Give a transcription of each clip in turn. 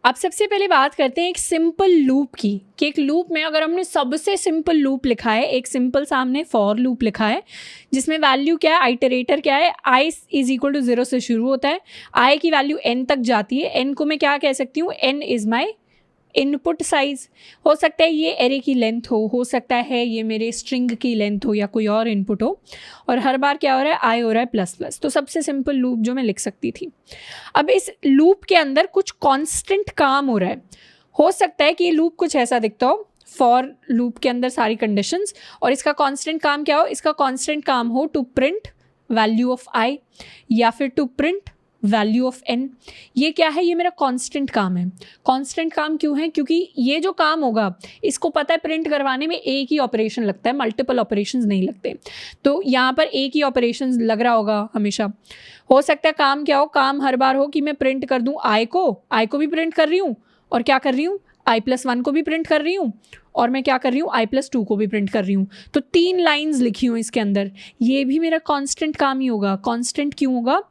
अब सबसे पहले बात करते हैं एक सिंपल लूप की, कि एक लूप में अगर हमने सबसे सिंपल लूप लिखा है, एक सिंपल सामने फॉर लूप लिखा है जिसमें वैल्यू क्या है, आइटरेटर क्या है, i इज इक्वल टू 0 से शुरू होता है, i की वैल्यू n तक जाती है, n को मैं क्या कह सकती हूँ, n is my input size. हो सकता है ये एरे की लेंथ हो सकता है ये मेरे स्ट्रिंग की लेंथ हो या कोई और इनपुट हो, और हर बार क्या हो रहा है, आई हो रहा है प्लस प्लस। तो सबसे सिंपल लूप जो मैं लिख सकती थी। अब इस लूप के अंदर कुछ कांस्टेंट काम हो रहा है। हो सकता है कि ये लूप कुछ ऐसा दिखता हो, फॉर लूप के अंदर सारी कंडीशंस, और इसका कांस्टेंट काम क्या हो, इसका कांस्टेंट काम हो to print value of i या फिर to print value of n। ये क्या है, ये मेरा कांस्टेंट काम है। कांस्टेंट काम क्यों है, क्योंकि ये जो काम होगा इसको पता है प्रिंट करवाने में एक ही ऑपरेशन लगता है, मल्टीपल ऑपरेशंस नहीं लगते। तो यहाँ पर एक ही ऑपरेशन लग रहा होगा हमेशा। हो सकता है काम क्या हो, काम हर बार हो कि मैं प्रिंट कर दूँ आई को भी प्रिंट कर रही हूँ, और क्या कर रही हूँ, i+1 को भी प्रिंट कर रही हूँ, और मैं क्या कर रही हूँ, i+2 को भी प्रिंट कर रही हूँ। तो 3 लाइन्स लिखी हूँ इसके अंदर, ये भी मेरा कांस्टेंट काम ही होगा। कांस्टेंट क्यों होगा,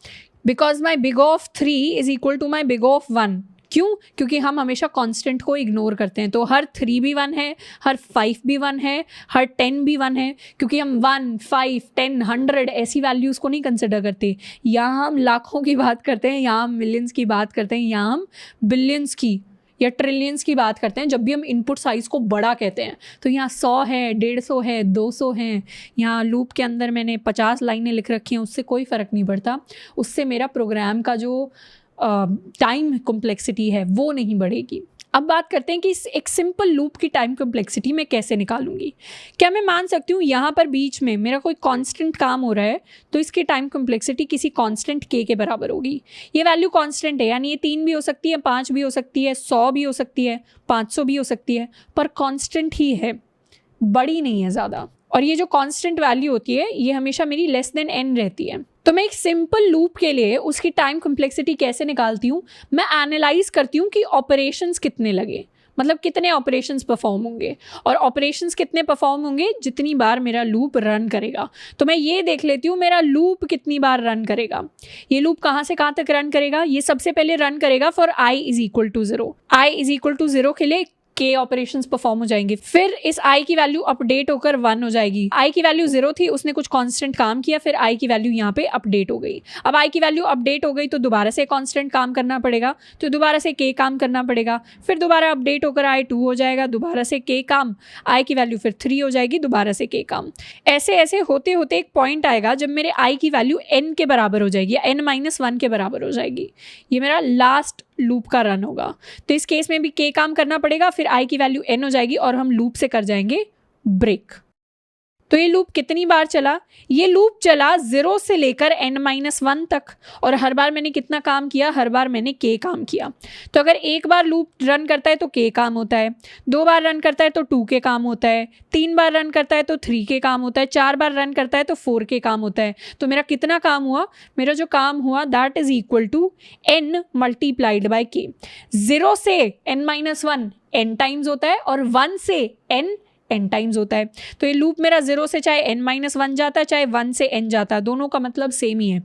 because my big of 3 is equal to my big of 1। क्यों, क्योंकि हम हमेशा कांस्टेंट को इग्नोर करते हैं। तो हर 3 भी 1 है, हर 5 भी 1 है, हर 10 भी 1 है, क्योंकि हम 1, 5, 10, 100 ऐसी वैल्यूज़ को नहीं कंसिडर करते। यहाँ हम लाखों की बात करते हैं, यहाँ हम मिलियंस की बात करते हैं, यहाँ हम बिलियंस की या ट्रिलियंस की बात करते हैं। जब भी हम इनपुट साइज़ को बड़ा कहते हैं, तो यहाँ 100 है, 150 है, 200 हैं। यहाँ लूप के अंदर मैंने 50 लाइनें लिख रखी हैं, उससे कोई फ़र्क नहीं पड़ता। उससे मेरा प्रोग्राम का जो टाइम कॉम्प्लेक्सिटी है वो नहीं बढ़ेगी। अब बात करते हैं कि इस एक सिंपल लूप की टाइम कॉम्प्लेक्सिटी मैं कैसे निकालूंगी। क्या मैं मान सकती हूँ यहाँ पर बीच में मेरा कोई कांस्टेंट काम हो रहा है, तो इसकी टाइम कॉम्प्लेक्सिटी किसी कांस्टेंट k के बराबर होगी। ये वैल्यू कांस्टेंट है, यानी ये 3 भी हो सकती है, 5 भी हो सकती है, 100 भी हो सकती है, 500 भी हो सकती है, पर कांस्टेंट ही है, बड़ी नहीं है ज़्यादा। और ये जो कांस्टेंट वैल्यू होती है ये हमेशा मेरी लेस देन n रहती है। तो मैं एक सिंपल लूप के लिए उसकी टाइम कॉम्प्लेक्सिटी कैसे निकालती हूँ, मैं एनालाइज करती हूँ कि ऑपरेशंस कितने लगे, मतलब कितने ऑपरेशंस परफॉर्म होंगे, और ऑपरेशंस कितने परफॉर्म होंगे जितनी बार मेरा लूप रन करेगा। तो मैं ये देख लेती हूँ मेरा लूप कितनी बार रन करेगा। ये लूप कहाँ से कहाँ तक रन करेगा, ये सबसे पहले रन करेगा for i is equal to 0। i is equal to 0 के लिए k ऑपरेशंस परफॉर्म हो जाएंगे। फिर इस i की वैल्यू अपडेट होकर 1 हो जाएगी। i की वैल्यू 0 थी, उसने कुछ कांस्टेंट काम किया, फिर i की वैल्यू यहाँ पे अपडेट हो गई। अब i की वैल्यू अपडेट हो गई तो दोबारा से कांस्टेंट काम करना पड़ेगा, तो दोबारा से k काम करना पड़ेगा, फिर दोबारा अपडेट होकर i 2 हो जाएगा, दोबारा से k काम, i की वैल्यू फिर 3 हो जाएगी, दोबारा से k काम। ऐसे ऐसे होते होते एक पॉइंट आएगा जब मेरे i की वैल्यू n के बराबर हो जाएगी, n-1 के बराबर हो जाएगी। ये मेरा लास्ट लूप का रन होगा। तो इस केस में भी k काम करना पड़ेगा, फिर i की वैल्यू n हो जाएगी और हम लूप से कर जाएंगे ब्रेक। तो ये लूप कितनी बार चला, ये लूप चला 0 से लेकर n-1 तक, और हर बार मैंने कितना काम किया, हर बार मैंने k काम किया। तो अगर एक बार लूप रन करता है तो k काम होता है, 2 बार रन करता है तो 2k काम होता है, 3 बार रन करता है तो 3k काम होता है, 4 बार रन करता है तो 4k काम होता है। तो मेरा कितना काम हुआ, मेरा जो काम हुआ that is equal to n multiplied by k। 0 से n-1 n टाइम्स होता है, और 1 से n टाइम्स होता है। तो ये लूप मेरा 0 से चाहे n-1 जाता है, चाहे 1 से n जाता है, दोनों का मतलब सेम ही है।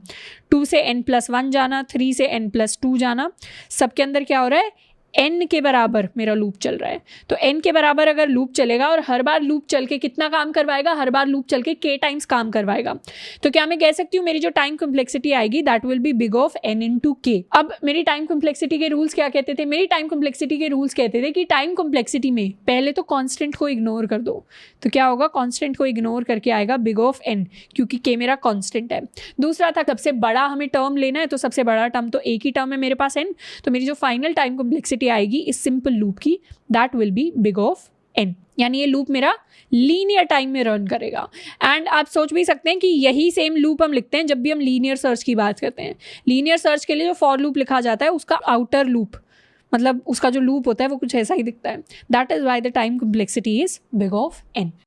2 से n+1 जाना, 3 से n+2 जाना, सबके अंदर क्या हो रहा है, n के बराबर मेरा लूप चल रहा है। तो n के बराबर अगर लूप चलेगा और हर बार लूप चल के कितना काम करवाएगा, हर बार लूप चल के k टाइम्स काम करवाएगा, तो क्या मैं कह सकती हूँ मेरी जो टाइम कॉम्प्लेक्सिटी आएगी that will be big of n into k। अब मेरी टाइम कॉम्प्लेक्सिटी के रूल्स क्या कहते थे, मेरी टाइम कॉम्प्लेक्सिटी के रूल्स कहते थे कि टाइम कॉम्प्लेक्सिटी में पहले तो कांस्टेंट को इग्नोर कर दो। तो क्या होगा, कांस्टेंट को इग्नोर करके आएगा बिग ऑफ n, क्योंकि k मेरा कांस्टेंट है। दूसरा था सबसे बड़ा हमें टर्म लेना है, तो सबसे बड़ा टर्म तो एक ही टर्म है मेरे पास n, तो मेरी जो फाइनल टाइम कॉम्प्लेक्सिटी आएगी इस सिंपल लूप की that will be big of n, यानी ये लूप मेरा लीनियर टाइम में रन करेगा। एंड आप सोच भी सकते हैं कि यही सेम लूप हम लिखते हैं जब भी हम लीनियर सर्च की बात करते हैं। लीनियर सर्च के लिए जो फॉर लूप लिखा जाता है उसका आउटर लूप, मतलब उसका जो लूप होता है वो कुछ ऐसा ही दिखता है। That is why the time complexity is big of n।